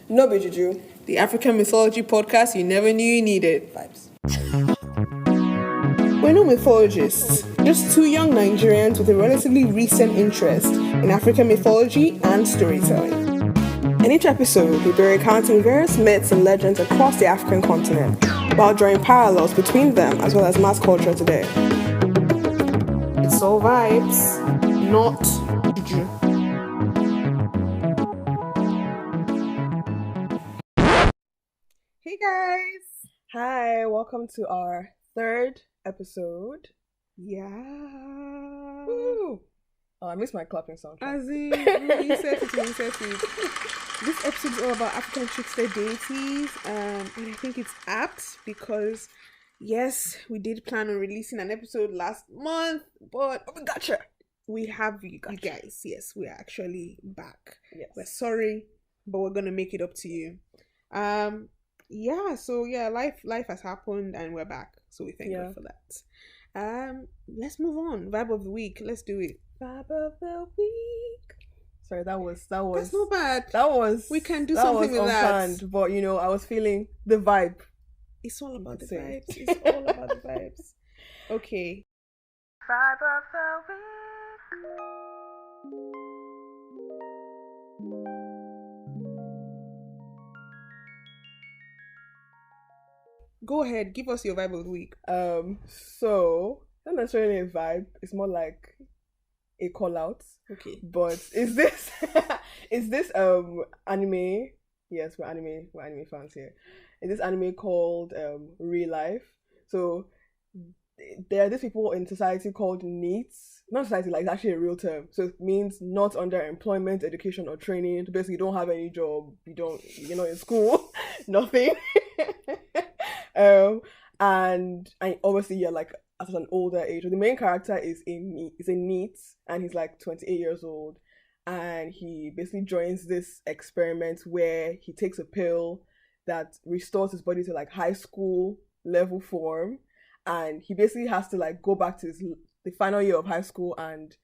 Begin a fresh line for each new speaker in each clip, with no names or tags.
No be juju.
The African mythology podcast you never knew you needed.
Vibes.
We're no mythologists, just two young Nigerians with a relatively recent interest in African mythology and storytelling. In each episode, we'll be recounting various myths and legends across the African continent, while drawing parallels between them as well as mass culture today. It's all vibes, not juju. Hey guys!
Hi, welcome to our third episode.
Yeah.
Woo. Oh, I missed my clapping sound.
As in, you said it. This episode is all about African trickster deities, and I think it's apt because, yes, we did plan on releasing an episode last month, but
We gotcha.
we have you guys. Yes, we are actually back.
Yes.
We're sorry, but we're gonna make it up to you. Life has happened and we're back, so we thank God for that. Let's move on. Vibe of the week. Let's do it. Vibe of the week.
Sorry, that was.
That's not bad.
That was.
We can do
that
something
was
with that.
unplanned, but I was feeling the vibe.
It's all about the
Same.
vibes. It's all about the vibes. Okay. Vibe of the week. Go ahead, give us your vibe of the week.
So not necessarily a vibe. It's more like a call out.
Okay.
But is this anime? Yes, we're anime fans here. Is this anime called Real Life? So there are these people in society called NEETs. Not society, like it's actually a real term. So it means not under employment, education, or training. So basically, you don't have any job. You're not in school. Nothing. And obviously you're like at an older age. So the main character is a NEET, and he's like 28 years old, and he basically joins this experiment where he takes a pill that restores his body to like high school level form, and he basically has to like go back to the final year of high school and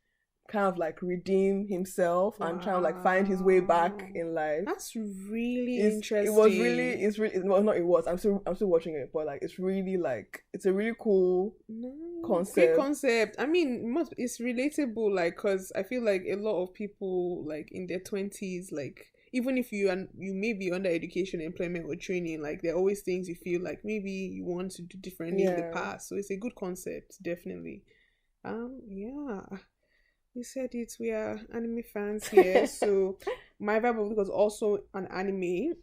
kind of like redeem himself and try to like find his way back in life.
That's really interesting.
I'm still watching it, but like it's really like it's a really cool concept.
Great concept. I mean, it's relatable, like, because I feel like a lot of people like in their 20s, like even if you may be under education, employment, or training, like there are always things you feel like maybe you want to do differently in the past. So it's a good concept, definitely. We said it. We are anime fans here, so my vibe of it was also an anime.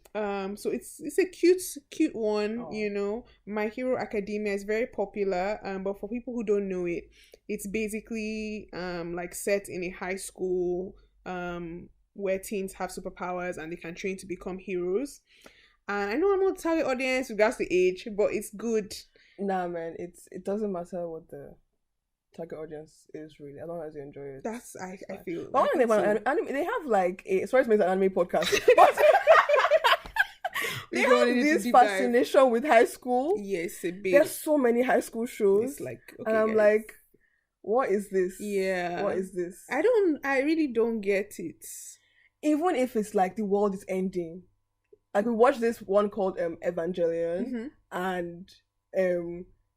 So it's a cute one.
Aww.
My Hero Academia is very popular. But for people who don't know it, it's basically like set in a high school where teens have superpowers and they can train to become heroes. And I know I'm not the target audience with regards to age, but it's good.
Nah, man, it doesn't matter what the target audience is really, as long as you enjoy it.
That's I feel.
But anime, they have like sorry to make an anime podcast, but they have this fascination with high school.
Yes, a bit.
There's so many high school shows.
It's like, okay,
and I'm like, what is this?
Yeah,
what is this?
I really don't get it.
Even if it's like the world is ending, like we watched this one called Evangelion, and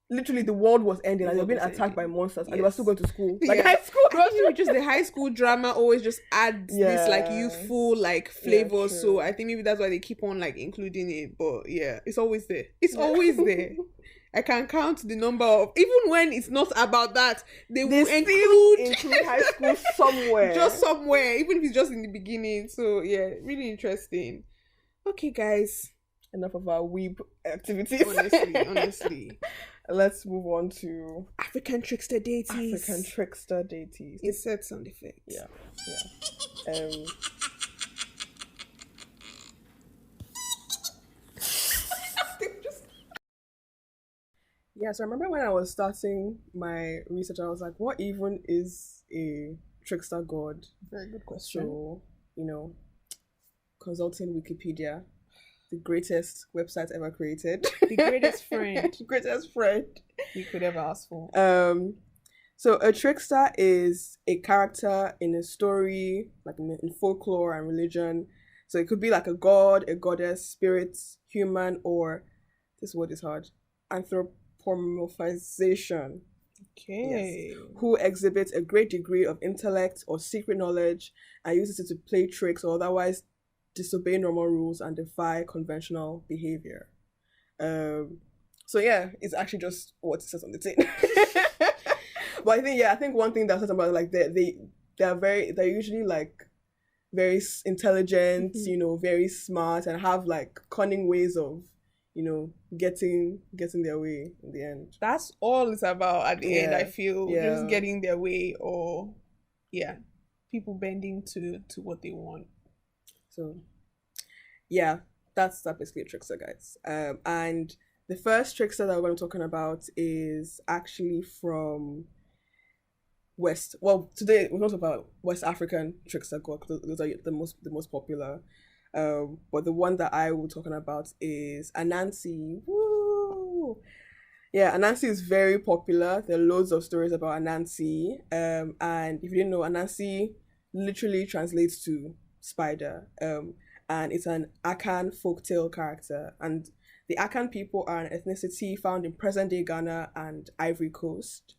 literally the world was ending and they were being attacked by monsters, and they were still going to school, like high school.
Just the high school drama always just adds this like youthful like flavor. So I think maybe that's why they keep on like including it. But yeah, it's always there. It's always there. I can count the number of, even when it's not about that, they will include
high school somewhere.
Just somewhere, even if it's just in the beginning. So yeah, really interesting. Okay, guys.
Enough of our weeb activities.
Honestly.
Let's move on to
African trickster deities.
Insert
sound effects.
Yeah. Yeah, so I remember when I was starting my research, I was like, what even is a trickster god?
Very good question.
So, consulting Wikipedia, the greatest website ever created.
The greatest friend.
Greatest friend
you could ever ask for.
So a trickster is a character in a story, like in folklore and religion. So it could be like a god, a goddess, spirit, human, or this word is hard, anthropomorphization.
Okay.
Yes. Who exhibits a great degree of intellect or secret knowledge and uses it to play tricks or otherwise disobey normal rules and defy conventional behavior. So yeah, it's actually just what it says on the tin. But I think one thing that's something about like they're usually like very intelligent, very smart, and have like cunning ways of getting their way in the end.
That's all it's about at the end, I feel.
Yeah.
Just getting their way, or people bending to what they want.
So yeah, that's basically a trickster, guys. And the first trickster that we're going to be talking about is actually from today we're talking about West African trickster god, because those are the most popular. But the one that I will be talking about is Anansi. Woo! Yeah, Anansi is very popular. There are loads of stories about Anansi. And if you didn't know, Anansi literally translates to spider. And it's an Akan folktale character. And the Akan people are an ethnicity found in present-day Ghana and Ivory Coast.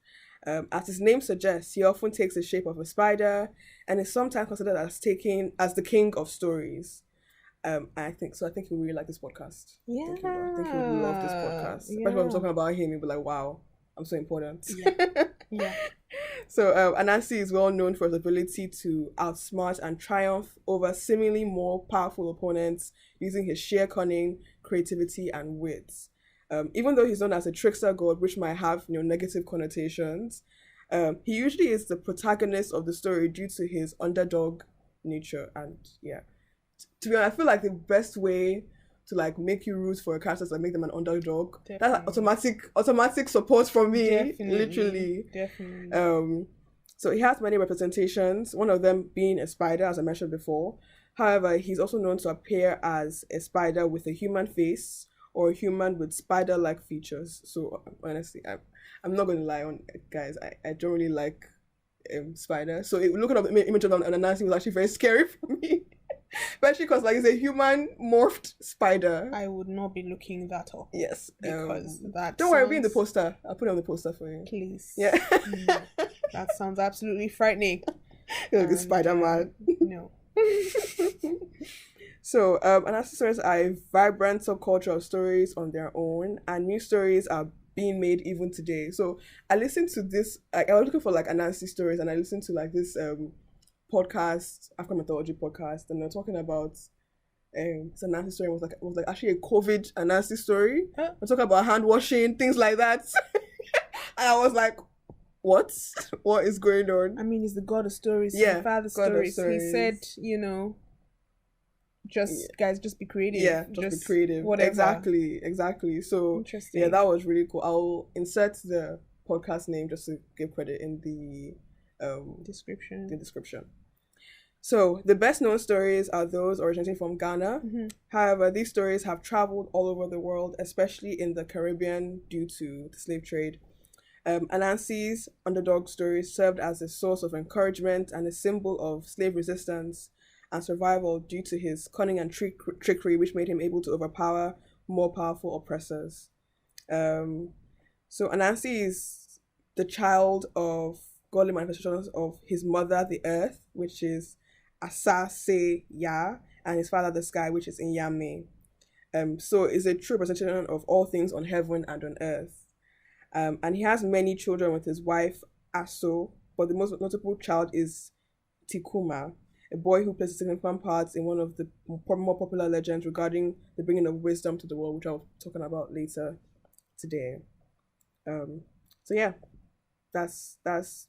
As his name suggests, he often takes the shape of a spider and is sometimes considered as the king of stories. I think you really like this podcast.
Yeah.
I think you would love this podcast.
Yeah.
Especially when I'm talking about him, you'll be like, wow, I'm so important.
Yeah.
So Anansi is well known for his ability to outsmart and triumph over seemingly more powerful opponents using his sheer cunning, creativity, and wit. Even though he's known as a trickster god, which might have negative connotations, he usually is the protagonist of the story due to his underdog nature. And to be honest, I feel like the best way to like make you root for a character is like make them an underdog. Definitely. That's like automatic support from me. Definitely. Literally.
Definitely.
So he has many representations, one of them being a spider, as I mentioned before. However, he's also known to appear as a spider with a human face or a human with spider-like features. So honestly, I'm not going to lie on guys. I don't really like spider. So looking up the image of Anansi was actually very scary for me. Especially because like it's a human morphed spider.
I would not be looking that up.
Yes.
Because that
don't worry, be in the poster. I'll put it on the poster for you.
Please.
Yeah.
That sounds absolutely frightening.
You're like a Spider-Man.
No.
So, Anansi stories are a vibrant subculture of stories on their own, and new stories are being made even today. So, I listened to this, I was looking for like Anansi stories, and I listened to like this podcast, African Mythology podcast, and they're talking about this Anansi story. It was like actually a COVID Anansi story. We're talking about hand washing, things like that. And I was like, what is going on?
I mean, he's the god of stories.
Yeah,
the father stories. He said, guys, just be creative.
Yeah, just be creative.
Whatever.
Exactly. So
interesting.
Yeah, that was really cool. I'll insert the podcast name just to give credit in the description. So the best known stories are those originating from Ghana. Mm-hmm. However, these stories have traveled all over the world, especially in the Caribbean due to the slave trade. Anansi's underdog stories served as a source of encouragement and a symbol of slave resistance and survival due to his cunning and trickery, which made him able to overpower more powerful oppressors. So Anansi is the child of godly manifestations of his mother, the earth, which is Asase-ya, and his father, the sky, which is Inyame. So is a true representation of all things on heaven and on earth. And he has many children with his wife, Aso, but the most notable child is Tikuma, a boy who plays a significant part in one of the more popular legends regarding the bringing of wisdom to the world, which I'll be talking about later today. So yeah, that's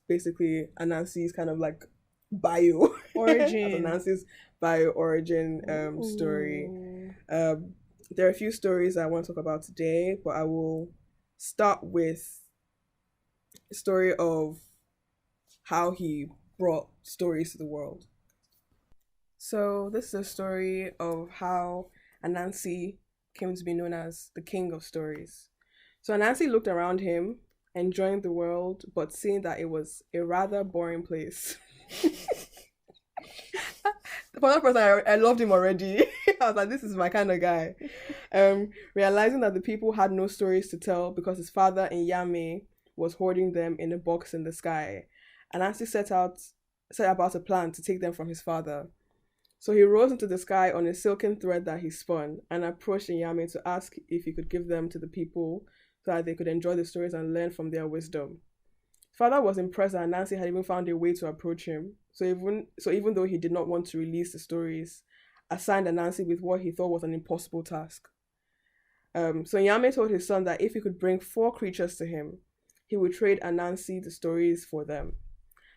basically Anansi's kind of like bio origin. Anansi's bio origin story. There are a few stories I want to talk about today, but I will start with a story of how he brought stories to the world. So this is a story of how Anansi came to be known as the king of stories. So Anansi looked around him, enjoying the world, but seeing that it was a rather boring place. For that person, I loved him already. I was like, this is my kind of guy. Realizing that the people had no stories to tell because his father in Yame was hoarding them in a box in the sky. Anansi set about a plan to take them from his father. So he rose into the sky on a silken thread that he spun and approached Nyame to ask if he could give them to the people so that they could enjoy the stories and learn from their wisdom. Father was impressed that Anansi had even found a way to approach him. So even though he did not want to release the stories, assigned Anansi with what he thought was an impossible task. So Nyame told his son that if he could bring 4 creatures to him, he would trade Anansi the stories for them.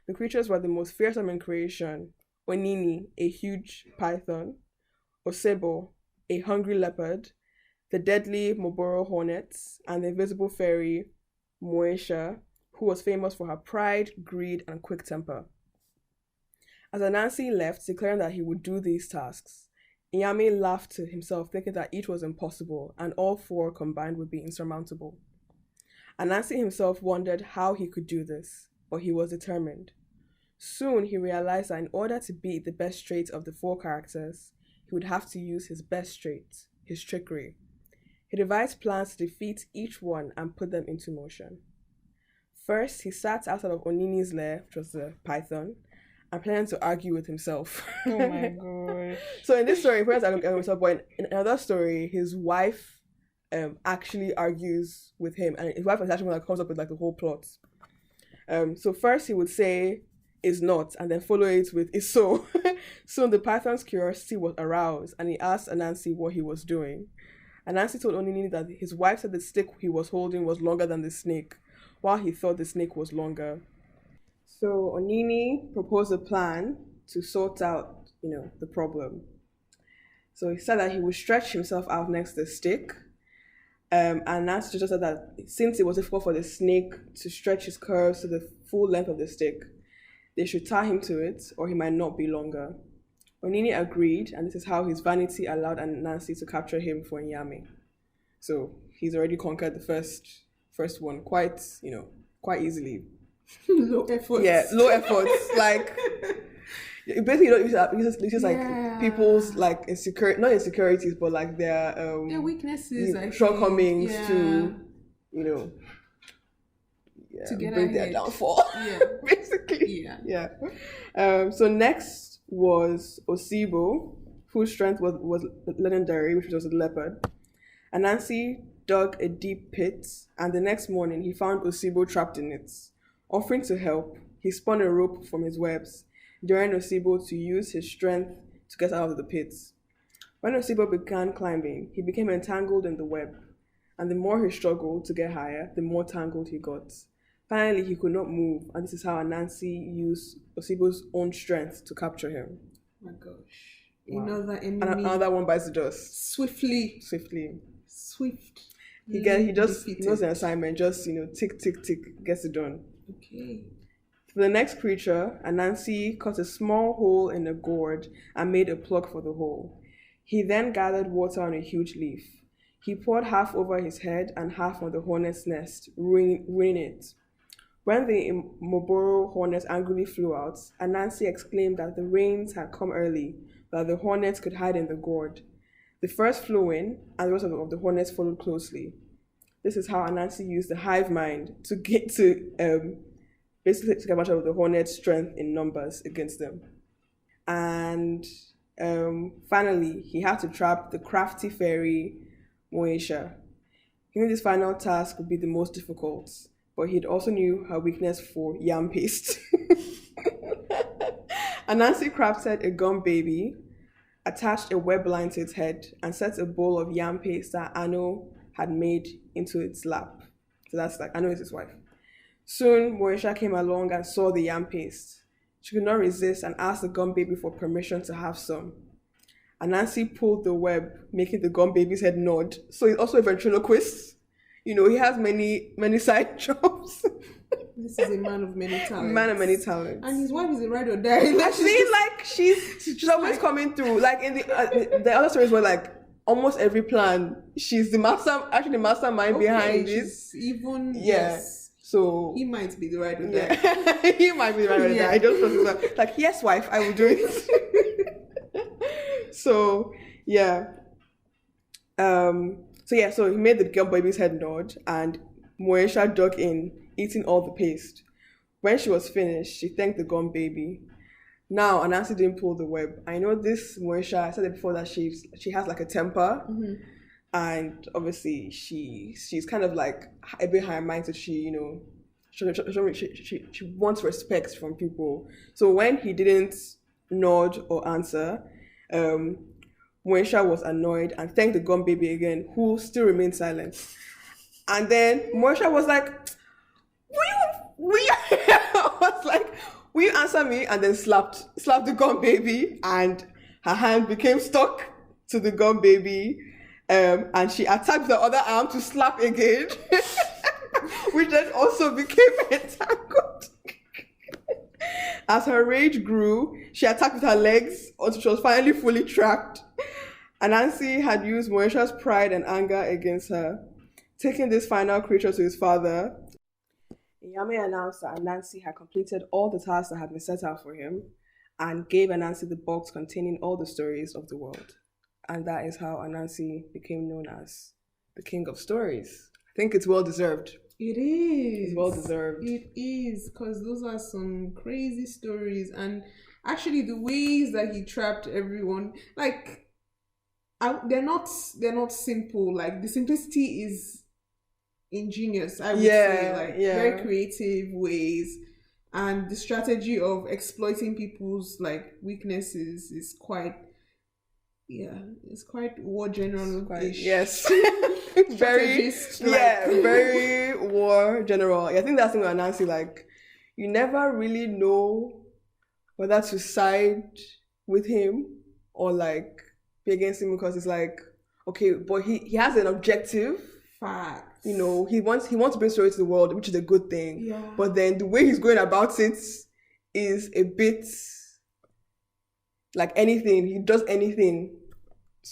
The creatures were the most fearsome in creation: Onini, a huge python; Osebo, a hungry leopard; the deadly Moboro hornets; and the invisible fairy, Moesha, who was famous for her pride, greed, and quick temper. As Anansi left, declaring that he would do these tasks, Nyame laughed to himself, thinking that each was impossible, and all 4 combined would be insurmountable. Anansi himself wondered how he could do this, but he was determined. Soon he realized that in order to beat the best trait of the 4 characters, he would have to use his best trait, his trickery. He devised plans to defeat each one and put them into motion. First, he sat outside of Onini's lair, which was the python, and planned to argue with himself.
Oh my god.
So in this story, he plans to argue with himself, but in another story, his wife actually argues with him, and his wife is actually one that comes up with like the whole plot. So first he would say is not, and then follow it with is so. Soon the python's curiosity was aroused, and he asked Anansi what he was doing. Anansi told Onini that his wife said the stick he was holding was longer than the snake, while he thought the snake was longer. So Onini proposed a plan to sort out, the problem. So he said that he would stretch himself out next to the stick. And Anansi just said that since it was difficult for the snake to stretch his curves to the full length of the stick, they should tie him to it, or he might not be longer. Onini agreed, and this is how his vanity allowed Anansi to capture him for Nyame. So he's already conquered the first one quite easily.
Low effort.
Yeah, low efforts. Like basically, it's just like people's like not insecurities, but like their
weaknesses,
shortcomings to
to get
bring their downfall. Yeah, basically. Yeah. So next was Osebo, whose strength was legendary, which was a leopard. Anansi dug a deep pit, and the next morning he found Osebo trapped in it. Offering to help, he spun a rope from his webs, daring Osebo to use his strength to get out of the pit. When Osebo began climbing, he became entangled in the web, and the more he struggled to get higher, the more tangled he got. Finally, he could not move, and this is how Anansi used Osebo's own strength to capture him.
Oh my gosh. Wow. Another enemy.
And another one bites the dust.
Swiftly.
He knows the assignment, just, tick, tick, tick, gets it done.
Okay.
For the next creature, Anansi cut a small hole in a gourd and made a plug for the hole. He then gathered water on a huge leaf. He poured half over his head and half on the hornet's nest, ruining it. When the Moboro hornet angrily flew out, Anansi exclaimed that the rains had come early, that the hornets could hide in the gourd. The first flew in, and the rest of the hornets followed closely. This is how Anansi used the hive mind to basically take advantage of the hornet's strength in numbers against them. And finally, he had to trap the crafty fairy Moesha. He knew this final task would be the most difficult, but he also knew her weakness for yam paste. Anansi crafted a gum baby, attached a web line to its head, and set a bowl of yam paste that Ano had made into its lap. So that's like, Ano is his wife. Soon, Moesha came along and saw the yam paste. She could not resist and asked the gum baby for permission to have some. Anansi pulled the web, making the gum baby's head nod. So he's also a ventriloquist. He has many side jobs.
This is a man of many talents.
Man of many talents.
And his wife is a ride or die.
Actually, like she's always coming through. Like in the other stories were like almost every plan, she's the mastermind behind this.
Yes.
So
he might be the right or die.
Yeah. He might be the right or die. I don't trust him. Like, yes, wife, I will do it. So yeah. So he made the girl baby's head nod, and Moesha dug in, eating all the paste. When she was finished, she thanked the gum baby. Now, Anansi didn't pull the web. I know this Moesha, I said it before, that she has like a temper, and obviously she's kind of like a bit high-minded. She wants respect from people. So when he didn't nod or answer, Moesha was annoyed and thanked the gum baby again, who still remained silent. And then Moesha was like, will you was like, will you answer me? And then slapped the gum baby, and her hand became stuck to the gum baby, and she attacked the other arm to slap again, which then also became entangled. As her rage grew, she attacked with her legs until she was finally fully trapped. Anansi had used Moesha's pride and anger against her. Taking this final creature to his father, Iyame announced that Anansi had completed all the tasks that had been set out for him, and gave Anansi the box containing all the stories of the world. And that is how Anansi became known as the King of Stories. I think it's well deserved.
It is.
It's well deserved.
It is, because those are some crazy stories, and actually the ways that he trapped everyone, like, they're not simple. Like, the simplicity is ingenious, I would say, like very creative ways, and the strategy of exploiting people's like weaknesses is quite war general.
Yes. very war general. I think that's the thing with Nancy, like, you never really know whether to side with him or like be against him, because it's like, okay, but he has an objective.
Facts.
You know, he wants to bring story to the world, which is a good thing.
Yeah.
But then the way he's going about it is a bit like anything. He does anything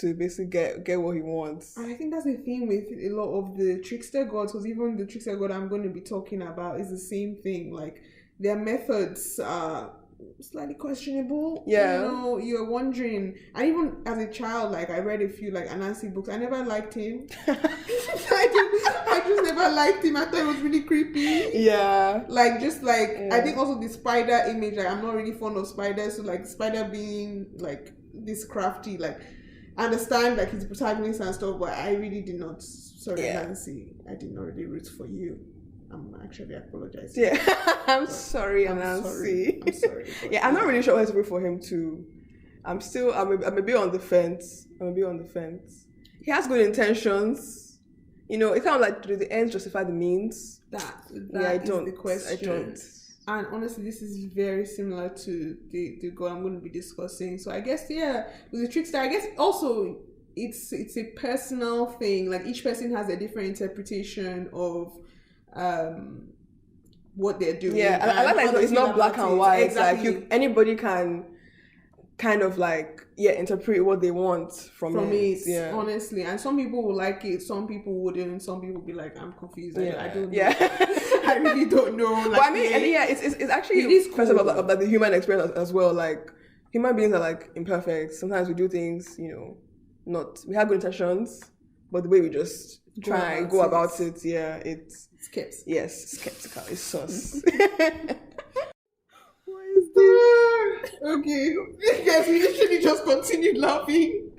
to basically get what he wants.
And I think that's the thing with a lot of the trickster gods, because even the trickster god I'm going to be talking about is the same thing. Like, their methods are slightly questionable.
Yeah.
You know, you're wondering, and even as a child, like, I read a few like Anansi books. I never liked him. I just never liked him. I thought it was really creepy.
Yeah.
Like, just like, I think also the spider image, like, I'm not really fond of spiders, so like the spider being like this crafty, like, I understand like he's the protagonist and stuff, but I really did not. Sorry, Nancy, I did not really root for you. I'm actually apologizing.
Yeah, I'm sorry, Anansi.
I'm sorry.
Yeah, I'm not really sure what to root for him too. I'm a bit on the fence. He has good intentions. You know, it's kind of like, do the ends justify the means?
That
I don't.
The question.
I don't.
And honestly, this is very similar to the god I'm going to be discussing. So I guess, with the trickster, I guess also it's a personal thing. Like, each person has a different interpretation of what they're doing.
Yeah, and I like it's not black and white.
Exactly.
Like, anybody can kind of like interpret what they want from it. Yeah,
honestly. And some people will like it, some people wouldn't. Some people will be like, I'm confused. I don't know.
Yeah.
I really don't know. Like,
but I mean, it's actually first of all about the human experience as well. Like, human beings are like imperfect. Sometimes we do things, we have good intentions, but the way we just go about it, it's skeptical. It's sus.
What is this? Okay, guys, we literally just continued laughing.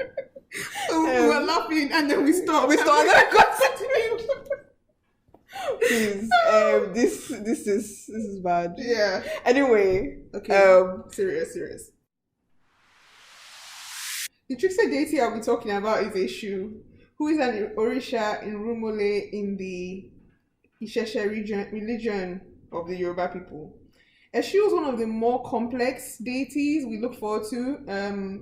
So we were laughing and then we stopped.
And then continued. Please, this is bad.
Yeah.
Anyway,
okay. Serious. The trickster deity I'll be talking about is Eshu, who is an Orisha in Rumole in the Isheshe religion of the Yoruba people. Eshu is one of the more complex deities we look forward to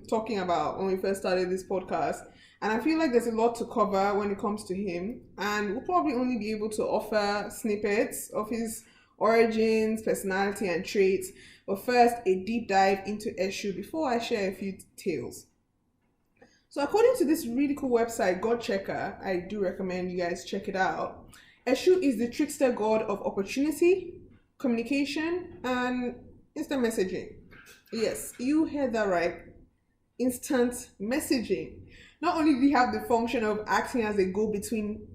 talking about when we first started this podcast. And I feel like there's a lot to cover when it comes to him. And we'll probably only be able to offer snippets of his origins, personality, and traits. But first, a deep dive into Eshu before I share a few tales. So according to this really cool website, God Checker, I do recommend you guys check it out. Eshu is the trickster god of opportunity, communication, and instant messaging. Yes, you heard that right. instant messaging. Not only did he have the function of acting as a go-between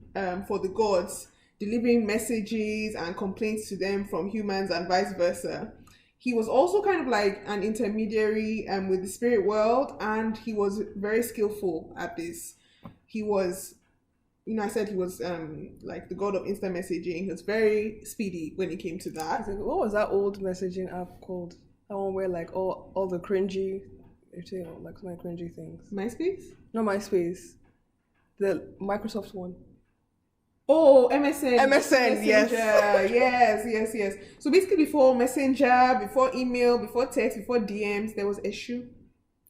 for the gods, delivering messages and complaints to them from humans and vice versa, he was also kind of like an intermediary with the spirit world, and he was very skillful at this. He was, I said he was like the god of instant messaging. He was very speedy when it came to that.
What was that old messaging app called? That one where like all the cringy, like my cringy things.
MySpace?
Not MySpace. The Microsoft one.
Oh, MSN.
MSN, yes.
Yes. So basically before Messenger, before email, before text, before DMs, there was Eshu.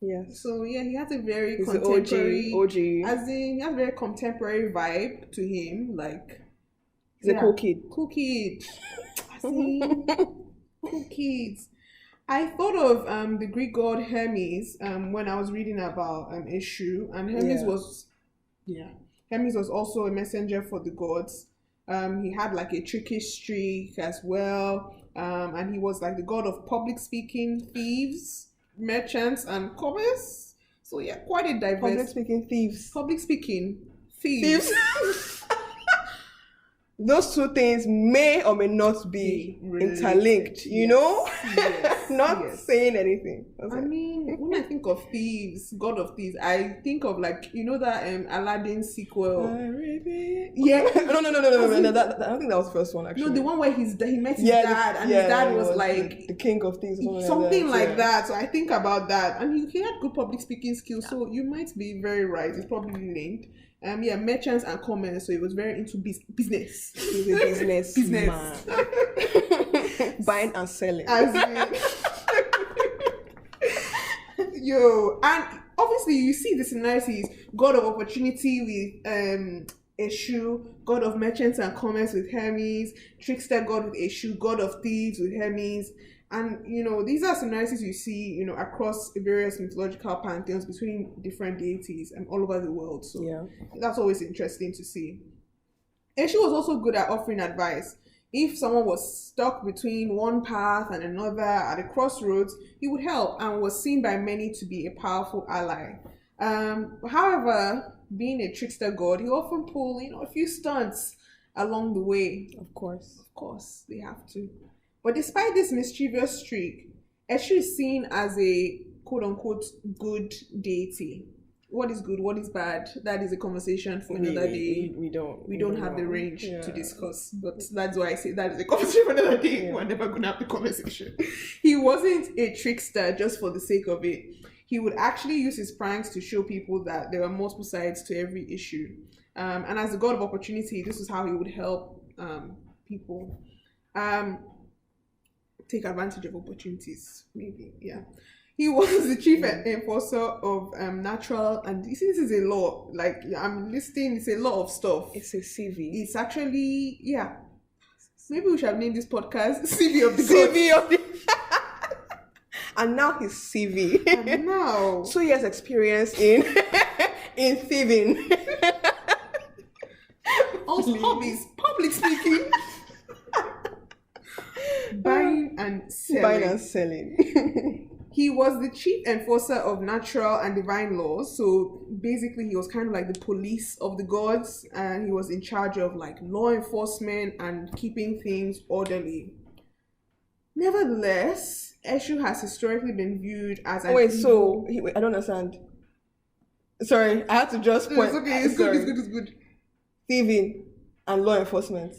Yes.
So yeah, he has a very
He's
contemporary
OG.
As in, he has a very contemporary vibe to him. Like
he's a cool kid.
Cool kid. As in, cool kids. I thought of the Greek god Hermes when I was reading about Eshu, and Hermes was also a messenger for the gods. He had like a tricky streak as well, and he was like the god of public speaking, thieves, merchants, and commerce. So yeah, quite a diverse.
Public speaking thieves.
Public speaking thieves.
Those two things may or may not be interlinked, you know?
Yes,
not saying anything.
I mean, when I think of thieves, god of thieves, I think of like, that Aladdin sequel.
Yeah. No. I don't think that was the first one, actually.
No, the one where he met his dad, and his dad was like
the king of thieves or
something like that. So I think about that. And he had good public speaking skills, so you might be very right. It's probably linked. Merchants and commerce, so he was very into business.
He's a business man. Buying and selling.
And obviously you see the similarities. God of opportunity with Eshu, god of merchants and commerce with Hermes, trickster god with Eshu, god of thieves with Hermes. And, these are similarities you see, across various mythological pantheons between different deities and all over the world. So that's always interesting to see. Eshu was also good at offering advice. If someone was stuck between one path and another at a crossroads, he would help and was seen by many to be a powerful ally. However, being a trickster god, he often pulled, a few stunts along the way.
Of course,
they have to. But despite this mischievous streak, Eshu is seen as a quote-unquote good deity. What is good? What is bad? That is a conversation for another day.
We
don't have the range to discuss. But that's why I say that is a conversation for another day. Yeah. We're never going to have the conversation. He wasn't a trickster just for the sake of it. He would actually use his pranks to show people that there are multiple sides to every issue. And as the god of opportunity, this is how he would help people. Take advantage of opportunities, maybe. He was the chief enforcer of natural, and you see, this is a law. Like I'm listing, it's a lot of stuff.
It's a CV.
It's actually Maybe we should name this podcast CV of the CV of the.
And now his CV.
And now
2 years experience in thieving.
Also hobbies, public speaking. Buying and selling. He was the chief enforcer of natural and divine laws. So basically he was kind of like the police of the gods, and he was in charge of like law enforcement and keeping things orderly. Nevertheless, Eshu has historically been viewed as an evil...
Wait, I don't understand. Sorry, I had to just point.
It's good.
Thieving and law enforcement.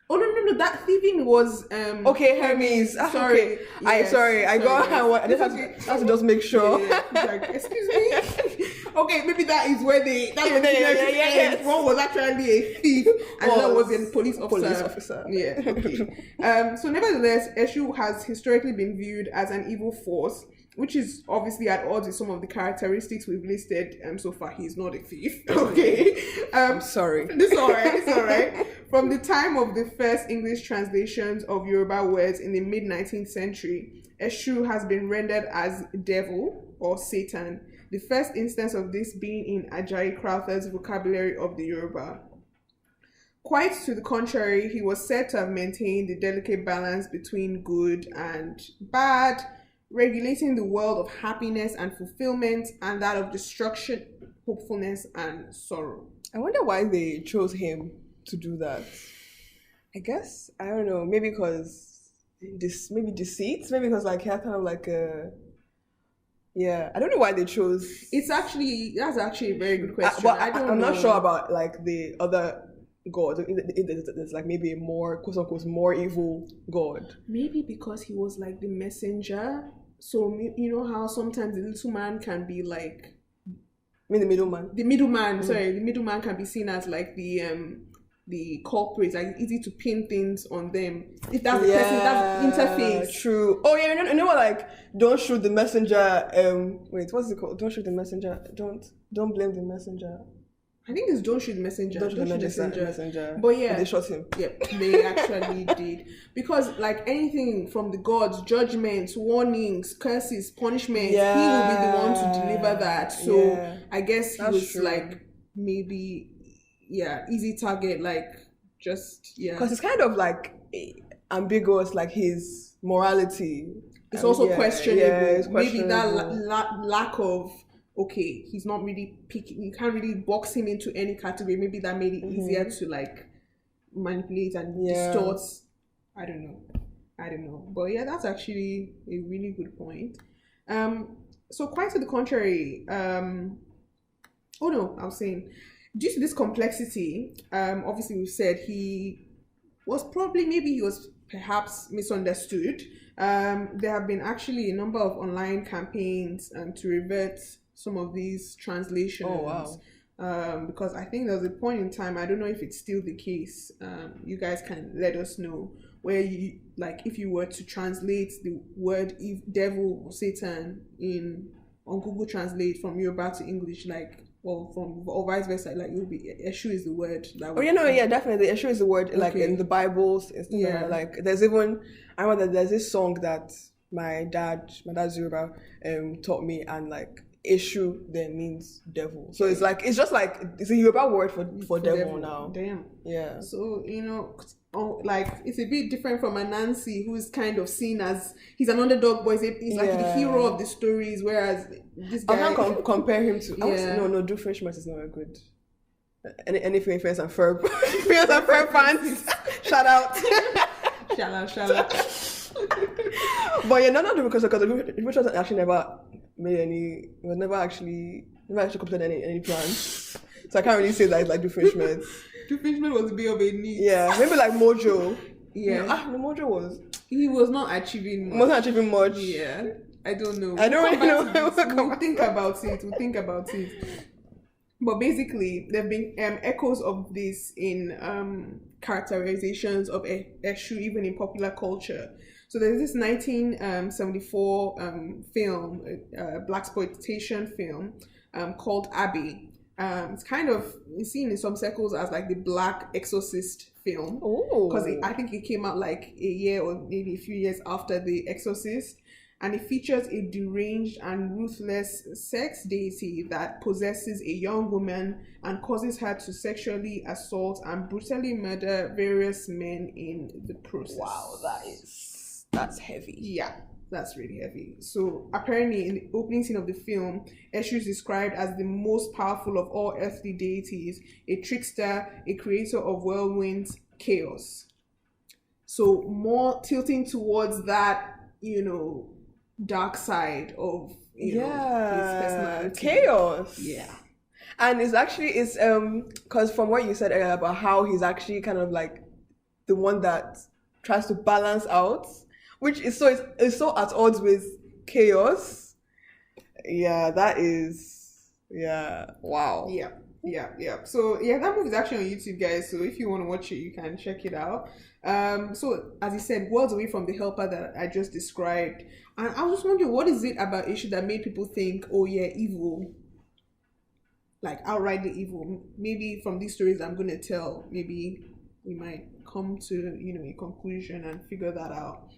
Oh no! That thieving was
okay. Hermes. Sorry, okay. Yes, I have to just make sure.
Like, excuse me. Okay, maybe that is where they.
Yes.
One was actually a thief, and that was a police officer. Yeah. Okay. So, nevertheless, Eshu has historically been viewed as an evil force, which is obviously at odds with some of the characteristics we've listed so far. He's not a thief. Okay.
I'm sorry.
It's all right. From the time of the first English translations of Yoruba words in the mid-19th century, Eshu has been rendered as devil or Satan, the first instance of this being in Ajayi Crowther's vocabulary of the Yoruba. Quite to the contrary, he was said to have maintained the delicate balance between good and bad, regulating the world of happiness and fulfillment, and that of destruction, hopefulness, and sorrow.
I wonder why they chose him to do that. I guess, I don't know, maybe because maybe deceit, maybe because like he had kind of like a, yeah, I don't know why they chose.
That's actually a very good question.
I'm not sure about like the other god. There's like maybe a more, quote unquote, more evil god.
Maybe because he was like the messenger. So you know how sometimes the little man can be like,
I mean the middleman.
The middleman, sorry, the middleman can be seen as like the culprit. Like it's easy to pin things on them. If that's the person, that's interface.
True. Oh yeah, you know what? Like, don't shoot the messenger. Wait, what's it called? Don't shoot the messenger. Don't blame the messenger.
I think it's don't shoot the messenger.
Don't shoot the messenger.
But yeah,
and they shot him.
Yeah, they actually did. Because like anything from the gods, judgments, warnings, curses, punishments, he will be the one to deliver that. So I guess he was true. Like maybe easy target. Like just
because it's kind of like ambiguous. Like his morality.
It's also questionable. Yeah, it's questionable. Maybe that lack of. Okay, he's not really picking. You can't really box him into any category. Maybe that made it easier to like manipulate and distort. I don't know. But yeah, that's actually a really good point. So quite to the contrary. I was saying, due to this complexity, obviously we've said he was perhaps misunderstood. There have been actually a number of online campaigns to revert some of these translations.
Oh wow!
Because I think there was a point in time, I don't know if it's still the case. You guys can let us know where you like if you were to translate the word devil or Satan on Google Translate from Yoruba to English, like or vice versa, like it will be Eshu is the word. That
definitely Eshu is the word. Like in the Bibles, like there's even I remember that there's this song that my dad's Yoruba taught me, and like Eshu then means devil. So it's just like it's a Yoruba word for devil now.
Damn.
Yeah.
So like it's a bit different from Anansi, who's kind of seen as he's an underdog, but he's like the hero of the stories, whereas this guy.
I can't compare him to. No, Doofenshmirtz is not a good. Anything Phineas and Ferb. Phineas and Ferb fans. Shout out.
Shout out.
But yeah, not because Richard actually never made any. Was never actually completed any plans. So I can't really say that it's like Doofenshmirtz.
Doofenshmirtz was a bit of a need.
Yeah, maybe like Mojo.
Yeah.
Mojo was.
He was not achieving much.
Wasn't achieving much.
Yeah. I don't know.
I don't really know.
We'll think about it. But basically, there have been echoes of this in characterizations of Eshu, even in popular culture. So there's this 1974 film, blaxploitation film called Abby. It's kind of seen in some circles as like the Black Exorcist film. Because I think it came out like a year or maybe a few years after The Exorcist. And it features a deranged and ruthless sex deity that possesses a young woman and causes her to sexually assault and brutally murder various men in the process.
Wow, that's heavy.
Yeah, that's really heavy. So apparently in the opening scene of the film, Eshu is described as the most powerful of all earthly deities, a trickster, a creator of whirlwinds, chaos. So more tilting towards that, dark side of his personality.
Chaos.
Yeah.
And it's because from what you said earlier about how he's actually kind of like the one that tries to balance out, which is it's so at odds with chaos. Yeah, that is wow.
Yeah. So that movie is actually on YouTube, guys. So if you want to watch it, you can check it out. So as you said, worlds away from the helper that I just described. And I was just wondering, what is it about Eshu that made people think, evil? Like outrightly evil. Maybe from these stories I'm going to tell, maybe we might come to, a conclusion and figure that out.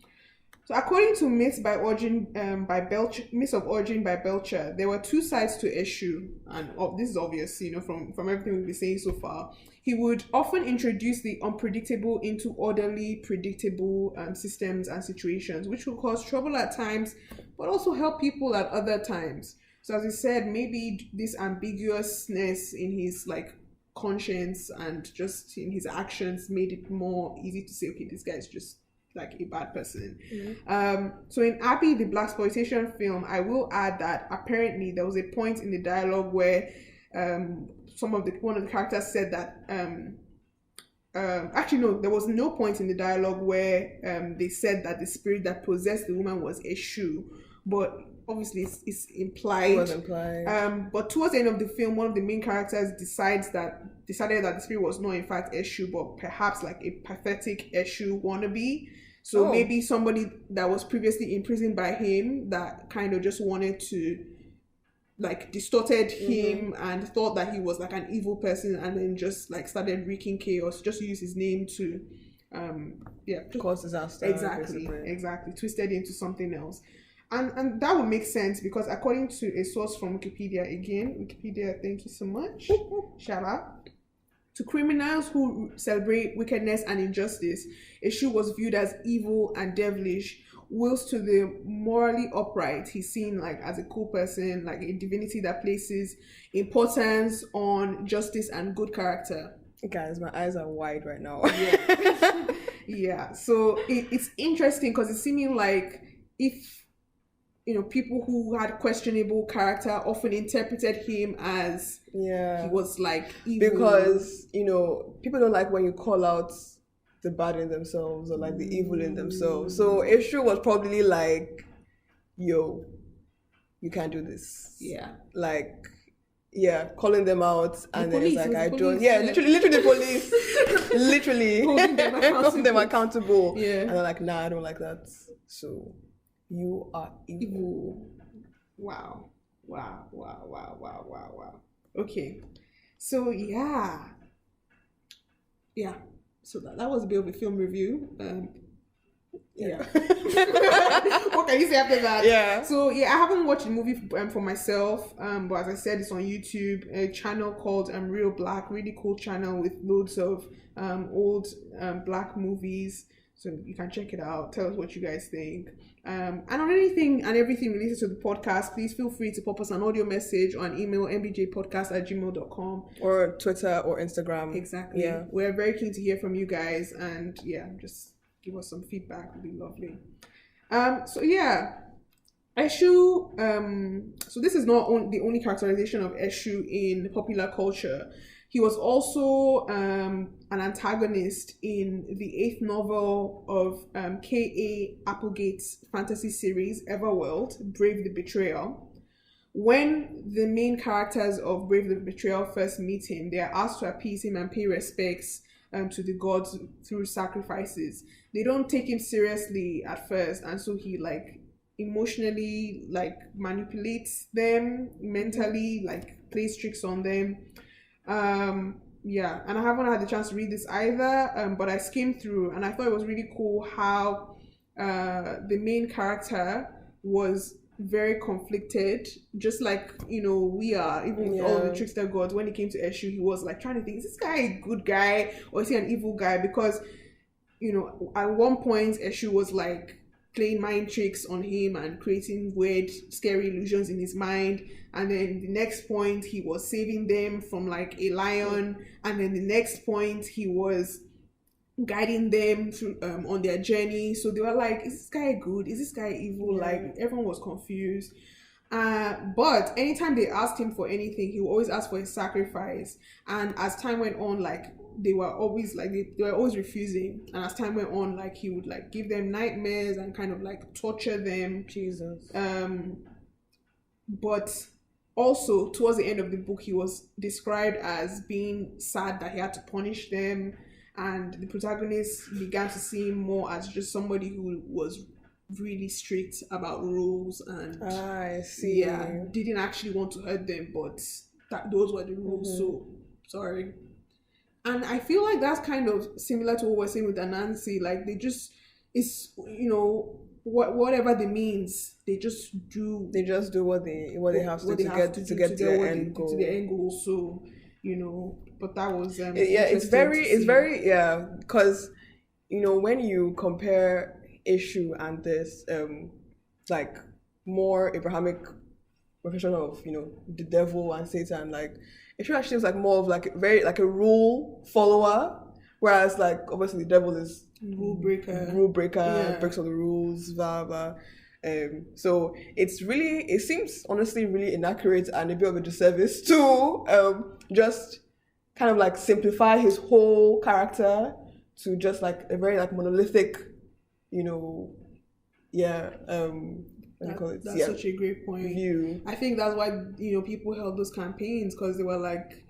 So according to Myths of Origin by Belcher, there were two sides to Eshu, and this is obvious, from everything we've been saying so far. He would often introduce the unpredictable into orderly, predictable systems and situations, which will cause trouble at times, but also help people at other times. So as I said, maybe this ambiguousness in his conscience and just in his actions made it more easy to say, okay, this guy is just like a bad person. So in Abby, the blaxploitation film, I will add that apparently there was a point in the dialogue where one of the characters said that actually no, there was no point in the dialogue where they said that the spirit that possessed the woman was Eshu, but obviously it's implied. It was implied. But towards the end of the film, one of the main characters decided that the spirit was not in fact Eshu, but perhaps like a pathetic Eshu wannabe. So maybe somebody that was previously imprisoned by him that kind of just wanted to distorted him and thought that he was like an evil person, and then just started wreaking chaos, just use his name to
cause disaster.
Exactly. Twisted into something else. And that would make sense because according to a source from Wikipedia, thank you so much. Shout out. To criminals who celebrate wickedness and injustice, Eshu was viewed as evil and devilish, whilst to the morally upright, he's seen as a cool person, like a divinity that places importance on justice and good character.
Guys, my eyes are wide right now.
Yeah. Yeah. So it's interesting because it's seeming like if people who had questionable character often interpreted him as he was evil.
Because people don't like when you call out the bad in themselves or the evil in themselves. So Eshu was probably yo, you can't do this. Calling them out, and then it's literally the police, literally holding them accountable. And they're like, nah, I don't like that. So you are evil.
Wow. Okay. So so that was a bit of a film review. What can you say after that? So I haven't watched the movie for myself, but as I said, it's on YouTube, a channel called Real Black, really cool channel with loads of old black movies. So you can check it out. Tell us what you guys think. And on anything and everything related to the podcast, please feel free to pop us an audio message or an email, mbjpodcast@gmail.com.
Or Twitter or Instagram.
Exactly. Yeah. We're very keen to hear from you guys, and just give us some feedback. It would be lovely. Eshu, so this is not the only characterization of Eshu in popular culture. He was also an antagonist in the 8th novel of K.A. Applegate's fantasy series, Everworld, Brave the Betrayer. When the main characters of Brave the Betrayer first meet him, they are asked to appease him and pay respects to the gods through sacrifices. They don't take him seriously at first, and so he emotionally manipulates them mentally, plays tricks on them. And I haven't had the chance to read this either, but I skimmed through and I thought it was really cool how the main character was very conflicted, just we are, even with all the trickster gods. When it came to Eshu, he was trying to think, is this guy a good guy or is he an evil guy? Because at one point Eshu was playing mind tricks on him and creating weird, scary illusions in his mind. And then the next point, he was saving them from a lion. And then the next point, he was guiding them through on their journey. So they were is this guy good? Is this guy evil? Everyone was confused. But anytime they asked him for anything, he would always ask for a sacrifice. And as time went on, they were always they were always refusing. And as time went on, he would give them nightmares and kind of torture them.
Jesus.
But also towards the end of the book, he was described as being sad that he had to punish them, and the protagonist began to see him more as just somebody who was really strict about rules and didn't actually want to hurt them, but those were the rules. So sorry. And I feel that's kind of similar to what we're saying with Anansi. They just it's, whatever the means, they just do
They just do what they have to
what
do
they
to
have
get
to
to
do
get
to
to
get
their
what
end goal.
to the end goal. So, but that was
Yeah, it's
interesting to see.
very because when you compare Eshu and this like more Abrahamic version of the devil and Satan, like Eshu actually is like more of like very like a rule follower, whereas like obviously the devil is
rule breaker,
breaks all the rules, blah blah. So it seems honestly really inaccurate and a bit of a disservice to just kind of like simplify his whole character to just like a very like monolithic, what do you call it?
That's such a great point.
View.
I think that's why people held those campaigns, because they were like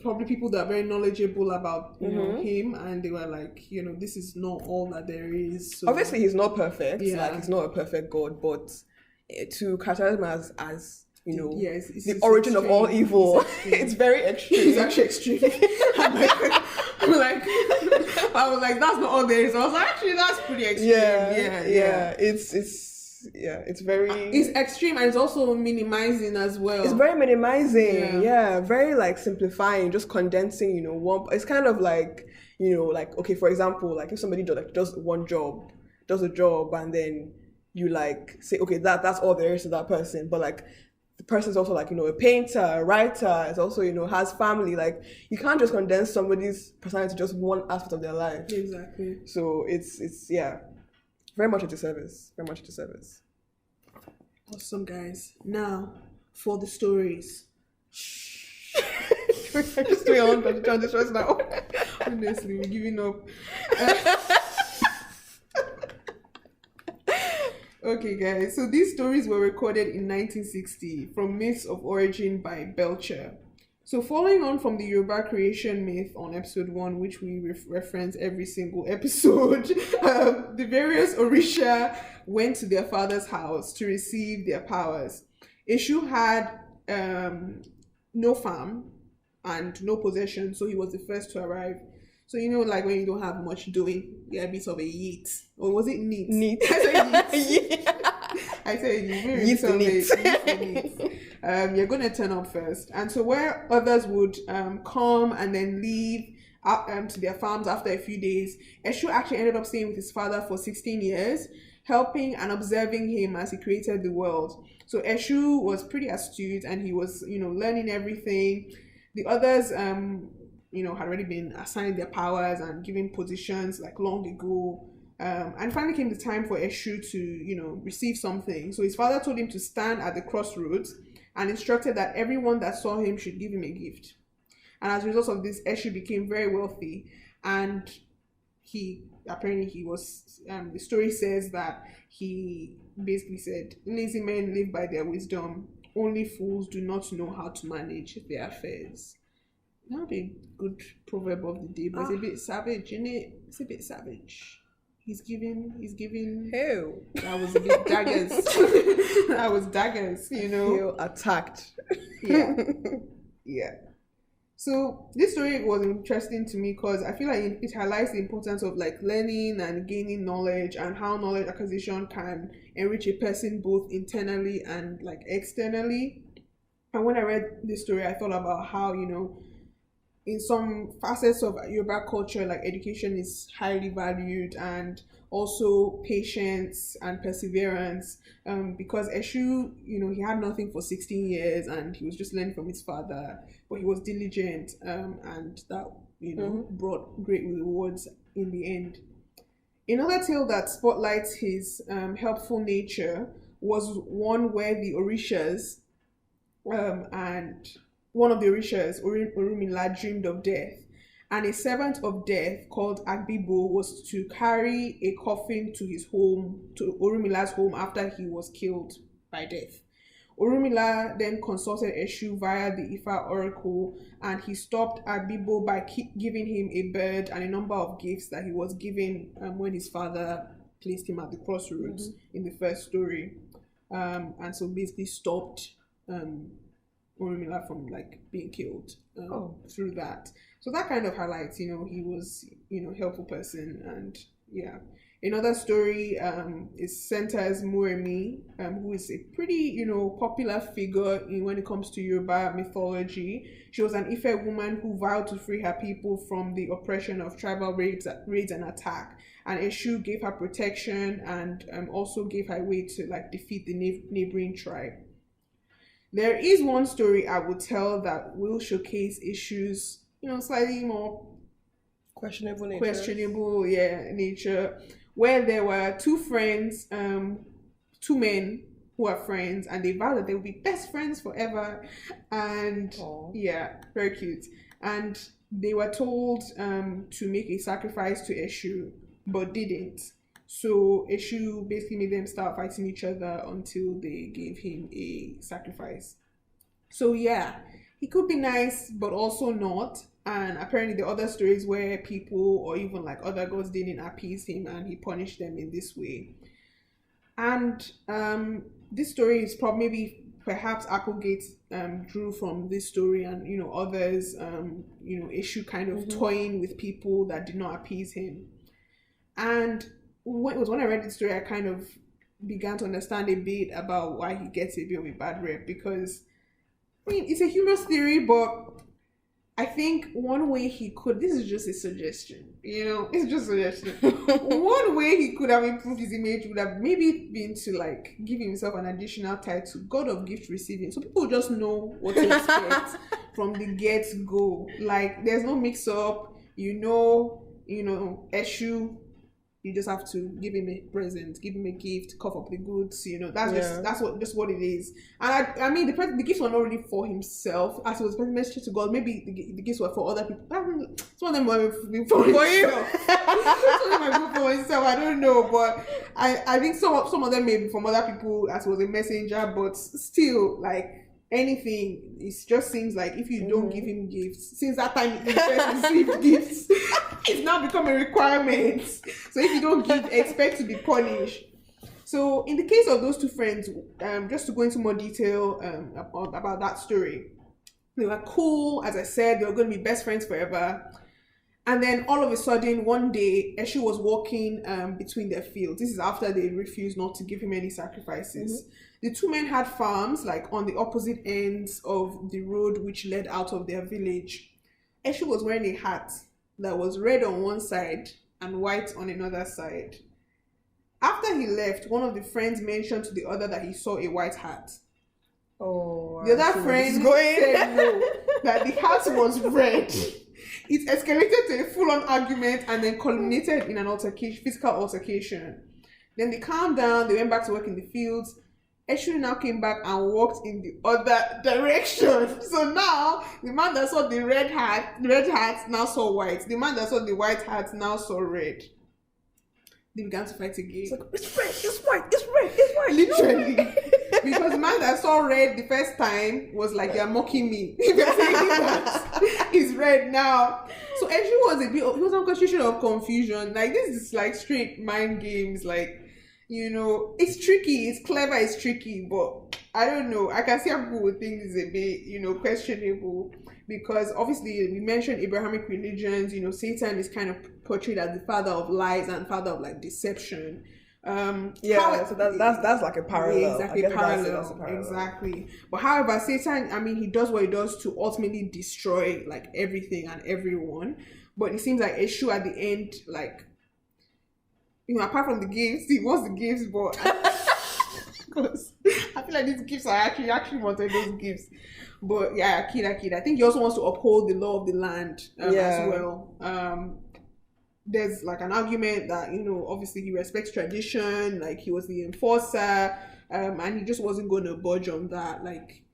probably people that are very knowledgeable about him, and they were like, this is not all that there is. So,
obviously, he's not perfect. Like he's not a perfect God, but to characterize him as it's the origin of all evil, it's very extreme.
It's actually extreme. I was like, that's not all there is. I was like, actually, that's pretty extreme.
Yeah. It's very...
It's extreme, and it's also minimizing as well.
It's very minimizing, very like simplifying, just condensing, one... It's kind of like, like, okay, for example, like if somebody does a job, and then you like say, okay, that's all there is to that person, but like the person's also like, a painter, a writer, is also, has family. Like you can't just condense somebody's personality to just one aspect of their life.
Exactly.
So it's very much a disservice. Very much a disservice.
Awesome, guys. Now, for the stories.
Just doing on this right now.
Honestly, we're giving up. Okay, guys. So these stories were recorded in 1960 from Myths of Origin by Belcher. So following on from the Yoruba creation myth on episode 1, which we reference every single episode, the various Orisha went to their father's house to receive their powers. Eshu had no farm and no possession, so he was the first to arrive. So like when you don't have much doing, you're a bit of a yeet. Or was it neat?
Neat.
I said yeet. You're going to turn up first. And so where others would come and then leave to their farms after a few days, Eshu actually ended up staying with his father for 16 years, helping and observing him as he created the world. So Eshu was pretty astute, and he was, learning everything. The others, had already been assigned their powers and given positions like long ago. And finally came the time for Eshu to, receive something. So his father told him to stand at the crossroads and instructed that everyone that saw him should give him a gift. And as a result of this, Eshu became very wealthy, and he was, the story says that he basically said, lazy men live by their wisdom, only fools do not know how to manage their affairs. That would be a good proverb of the day, but it's a bit savage, isn't it? It's a bit savage. He's giving.
Who?
That was a bit daggers. That was daggers,
Feel attacked.
Yeah. So this story was interesting to me because I feel like it highlights the importance of like learning and gaining knowledge, and how knowledge acquisition can enrich a person both internally and like externally. And when I read this story, I thought about how, in some facets of Yoruba culture, like education is highly valued, and also patience and perseverance. Because Eshu, he had nothing for 16 years, and he was just learning from his father, but he was diligent, and that brought great rewards in the end. Another tale that spotlights his helpful nature was one where the Orishas and one of the Orishas, Orunmila, dreamed of death, and a servant of death called Agbibo was to carry a coffin to his home, to Orunmila's home, after he was killed by death. Orunmila then consulted Eshu via the Ifa oracle, and he stopped Agbibo by giving him a bird and a number of gifts that he was given when his father placed him at the crossroads in the first story, and so basically stopped Orunmila from like being killed through that. So that kind of highlights, he was, helpful person, and Another story is centers Moremi, who is a pretty, popular figure when it comes to Yoruba mythology. She was an Ife woman who vowed to free her people from the oppression of tribal raids and attack. And Eshu gave her protection and also gave her a way to defeat the neighboring tribe. There is one story I will tell that will showcase Eshu's, slightly more
questionable
nature, where there were two friends, two men who are friends, and they vowed that they would be best friends forever. And very cute. And they were told to make a sacrifice to Eshu, but didn't. So Eshu basically made them start fighting each other until they gave him a sacrifice. So he could be nice, but also not. And apparently the other stories where people or even other gods didn't appease him and he punished them in this way. And this story is perhaps Applegate drew from this story and others Eshu kind of toying with people that did not appease him. And when I read this story, I kind of began to understand a bit about why he gets a bit of a bad rep, because it's a humorous theory, but I think one way he could, this is just a suggestion, it's just a suggestion. One way he could have improved his image would have maybe been to give himself an additional title, God of Gift Receiving, so people just know what to expect from the get-go. There's no mix-up, Eshu. You just have to give him a present, give him a gift, cough up the goods. That's what it is. And I mean, the gifts were not really for himself, as it was a message to God. Maybe the gifts were for other people. Some of them were for himself. Some of them might be for himself. I don't know, but I think some of them may be from other people, as it was a messenger. But still, anything, it just seems like if you don't give him gifts, since that time he first received gifts, it's now become a requirement. So if you don't give, expect to be punished. So in the case of those two friends, just to go into more detail about that story, they were cool. As I said, they were going to be best friends forever. And then all of a sudden, one day, Eshu was walking between their fields. This is after they refused not to give him any sacrifices. The two men had farms on the opposite ends of the road which led out of their village. Eshu was wearing a hat that was red on one side and white on another side. After he left, one of the friends mentioned to the other that he saw a white hat. The other friend said no, that the hat was red. It escalated to a full-on argument and then culminated in an physical altercation. Then they calmed down, they went back to work in the fields. Eshu now came back and walked in the other direction. So now, the man that saw the red hat now saw white. The man that saw the white hat now saw red. They began to fight again.
It's red, it's white, it's red, it's white.
Literally. Because the man that saw red the first time was you're mocking me. You're saying that it's red now. So Eshu he was on constitution of confusion. This is straight mind games. It's tricky, it's clever, it's tricky, but I don't know. I can see how people would think it's a bit, questionable, because obviously we mentioned Abrahamic religions, Satan is kind of portrayed as the father of lies and father of deception.
So that's like a parallel.
Exactly, parallel. Exactly. But however, Satan, he does what he does to ultimately destroy everything and everyone. But it seems like Eshu at the end, apart from the gifts, he wants the gifts, but because I feel like these gifts are actually wanted those gifts. But I kid. I think he also wants to uphold the law of the land as well. There's an argument that obviously he respects tradition, he was the enforcer, and he just wasn't going to budge on that.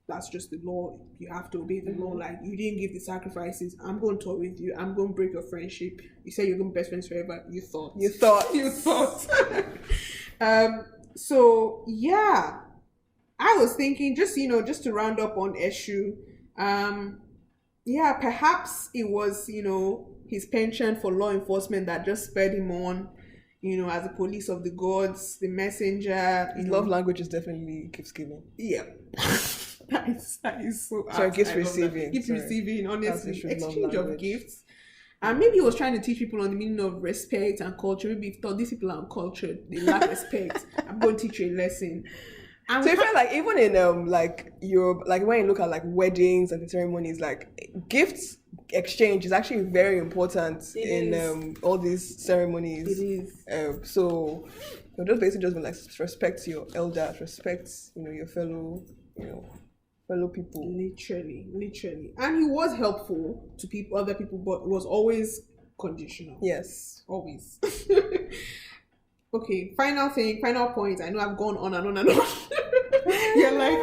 That's just the law. You have to obey the law. You didn't give the sacrifices. I'm going to talk with you. I'm going to break your friendship. You said you're going to be best friends forever. You thought. So I was thinking, just to round up on Eshu, perhaps it was his penchant for law enforcement that just spurred him on, as the police of the gods, the messenger.
His love language is definitely gift giving.
Yeah. That is so
Sorry, gift receiving.
Gift receiving, honestly. Exchange of gifts. And maybe he was trying to teach people on the meaning of respect and culture. Maybe he thought these people are uncultured, they lack respect. I'm going to teach you a lesson. And
so I feel like even in like Europe, like when you look at like weddings and ceremonies, like gifts exchange is actually very important in all these ceremonies.
It is.
So just basically just like respect your elders, respect your fellow people.
Literally. And he was helpful to other people, but it was always conditional.
Yes.
Always. Okay, final point. I know I've gone on and on and on. You're like,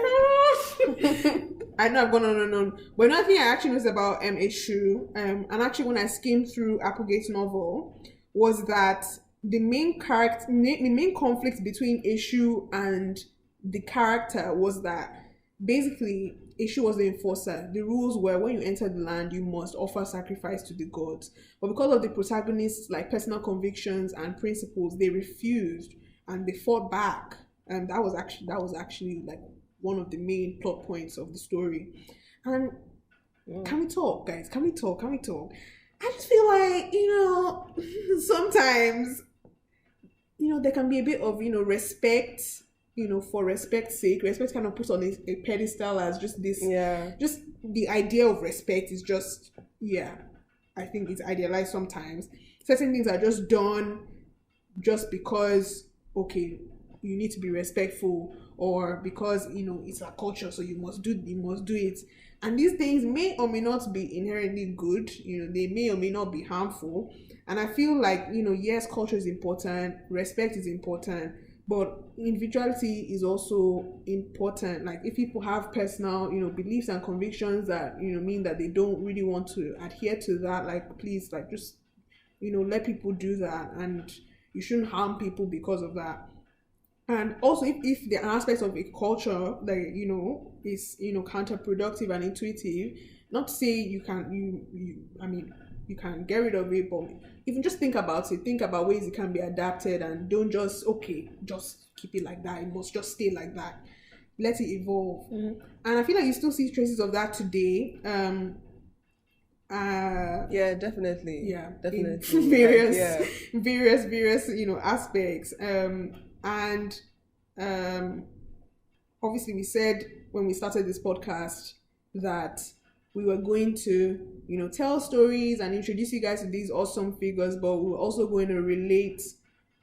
I know I've gone on and on. But another thing I actually noticed about Eshu, and actually when I skimmed through Applegate's novel, was that the main conflict between Eshu and the character was that basically Eshu was the enforcer. The rules were when you enter the land, you must offer sacrifice to the gods. But because of the protagonist's like personal convictions and principles, they refused and they fought back. And that was actually like one of the main plot points of the story. And can we talk, guys? Can we talk? I just feel like, sometimes, there can be a bit of, respect, for respect's sake. Respect kind of put on a pedestal as just this, just the idea of respect is just, I think it's idealized sometimes. Certain things are just done just because, okay, you need to be respectful, or because it's a culture, so you must do it. And these things may or may not be inherently good. They may or may not be harmful. And I feel like yes, culture is important, respect is important, but individuality is also important. Like if people have personal beliefs and convictions that mean that they don't really want to adhere to that, like please, like just let people do that, and you shouldn't harm people because of that. And also, if the aspects of a culture that is counterproductive and intuitive, not to say you can get rid of it, but even just think about it. Think about ways it can be adapted, and don't just keep it like that. It must just stay like that. Let it evolve. Mm-hmm. And I feel like you still see traces of that today.
Yeah, definitely.
Yeah,
definitely.
Various aspects. And obviously we said when we started this podcast that we were going to, tell stories and introduce you guys to these awesome figures, but we were also going to relate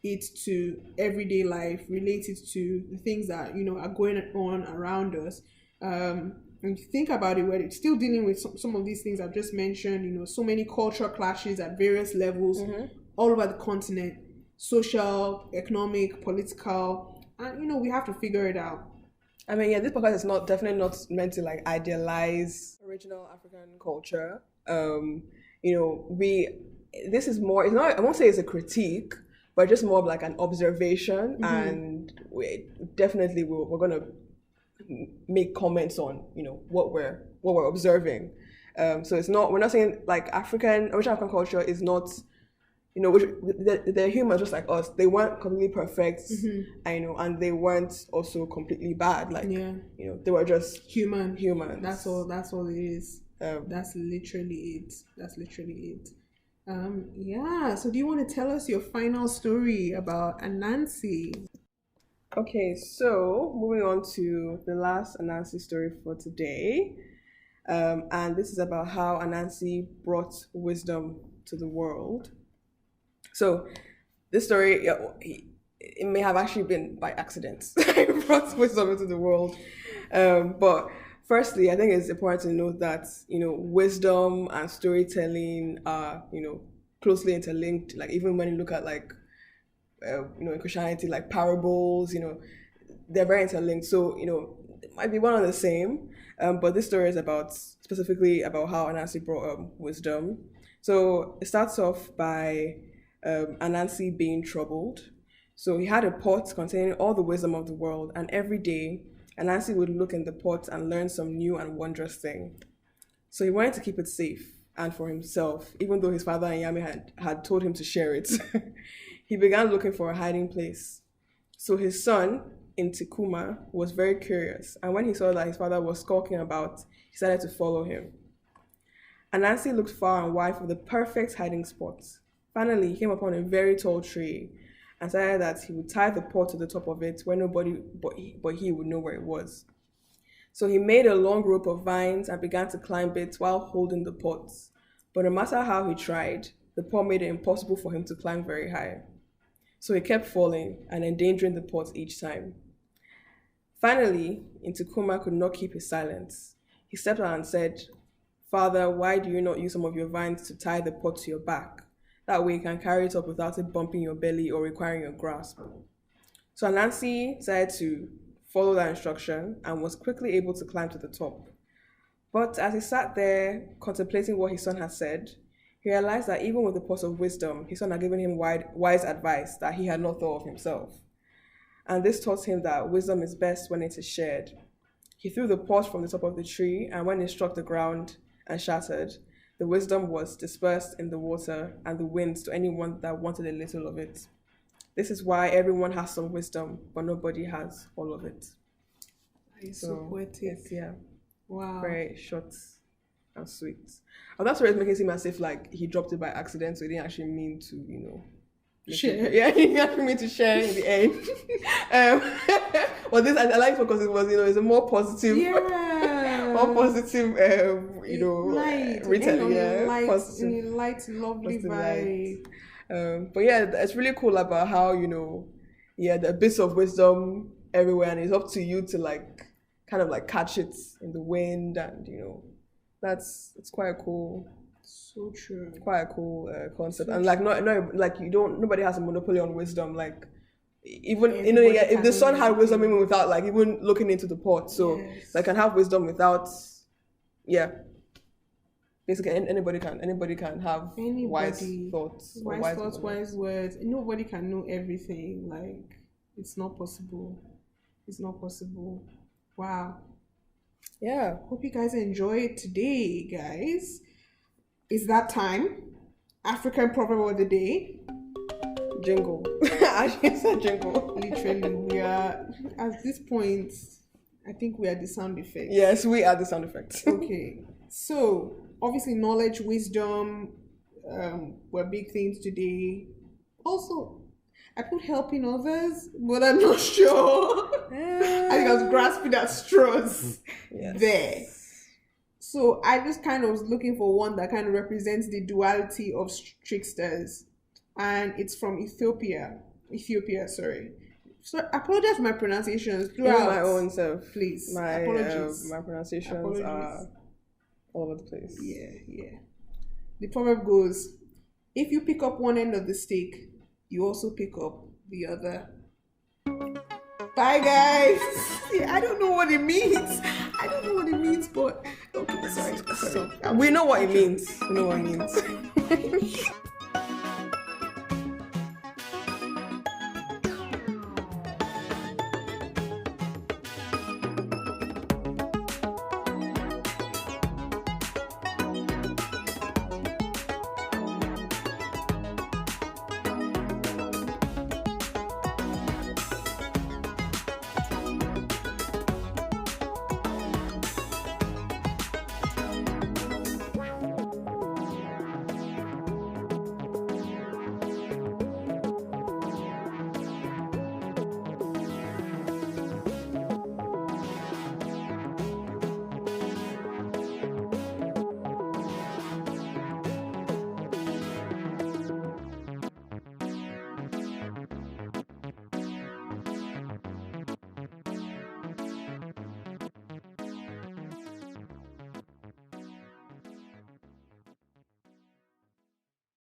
it to everyday life, relate it to the things that, are going on around us. And if you think about it, we're still dealing with some of these things I've just mentioned, so many cultural clashes at various levels, mm-hmm. all over the continent, social, economic, political, and, we have to figure it out.
I mean, this podcast is definitely not meant to like idealize original African culture. This is more, it's not, I won't say it's a critique, but just more of like an observation, mm-hmm. and we're going to make comments on, what we're observing. So we're not saying like original African culture is not, they're humans just like us. They weren't completely perfect, mm-hmm. And they weren't also completely bad. Like, they were just humans.
That's all it is. That's literally it. So do you want to tell us your final story about Anansi?
Okay, so moving on to the last Anansi story for today. And this is about how Anansi brought wisdom to the world. So this story, it may have actually been by accident. He brought wisdom into the world. But firstly, I think it's important to note that, wisdom and storytelling are, closely interlinked. Like even when you look at like, in Christianity, like parables, they're very interlinked. So, it might be one and the same. But this story is specifically about how Anansi brought wisdom. So it starts off by Anansi being troubled. So he had a pot containing all the wisdom of the world, and every day Anansi would look in the pot and learn some new and wondrous thing. So he wanted to keep it safe and for himself, even though his father and Yami had told him to share it. He began looking for a hiding place. So his son, Intikuma, was very curious, and when he saw that his father was skulking about, he started to follow him. Anansi looked far and wide for the perfect hiding spot. Finally, he came upon a very tall tree and decided that he would tie the pot to the top of it where nobody but he would know where it was. So he made a long rope of vines and began to climb it while holding the pot. But no matter how he tried, the pot made it impossible for him to climb very high. So he kept falling and endangering the pot each time. Finally, Intukuma could not keep his silence. He stepped out and said, "Father, why do you not use some of your vines to tie the pot to your back? That way you can carry it up without it bumping your belly or requiring your grasp." So Anansi decided to follow that instruction and was quickly able to climb to the top. But as he sat there contemplating what his son had said, he realized that even with the pot of wisdom, his son had given him wise advice that he had not thought of himself. And this taught him that wisdom is best when it is shared. He threw the pot from the top of the tree, and when it struck the ground and shattered, the wisdom was dispersed in the water and the winds to anyone that wanted a little of it. This is why everyone has some wisdom, but nobody has all of it.
It's so poetic.
Yeah.
Wow.
Very short and sweet. And that's where it's making it seem as if like he dropped it by accident, so he didn't actually mean to,
share.
Yeah, he didn't actually mean to share in the end. But this I like it because it was, it's a more positive, more positive,
light,
retelling. Yeah,
light,
positive,
light, lovely vibe.
But yeah, it's really cool about how the bits of wisdom everywhere, and it's up to you to kind of catch it in the wind, and it's quite a cool.
So true.
Quite a cool concept, so and nobody has a monopoly on wisdom. Even if the son had wisdom even without even looking into the pot, so they can have wisdom without, basically anybody can have wise thoughts,
wise words. Nobody can know everything. It's not possible. Wow.
Yeah.
Hope you guys enjoy it today, guys. It's that time. African Proverb of the Day.
Jingle. I said jingle.
Literally, we are, at this point, I think we are the sound effects.
Yes, we are the sound effects.
Okay. So, obviously, knowledge, wisdom were big things today. Also, I put helping others, but I'm not sure. I think I was grasping at straws there. So I just kind of was looking for one that kind of represents the duality of tricksters. And it's from Ethiopia, sorry. So I apologize for my pronunciations throughout.
My own self.
Please.
My pronunciations are all over the place.
Yeah. The proverb goes, if you pick up one end of the stick, you also pick up the other. Bye, guys. I don't know what it means. But okay, sorry.
We know what it means.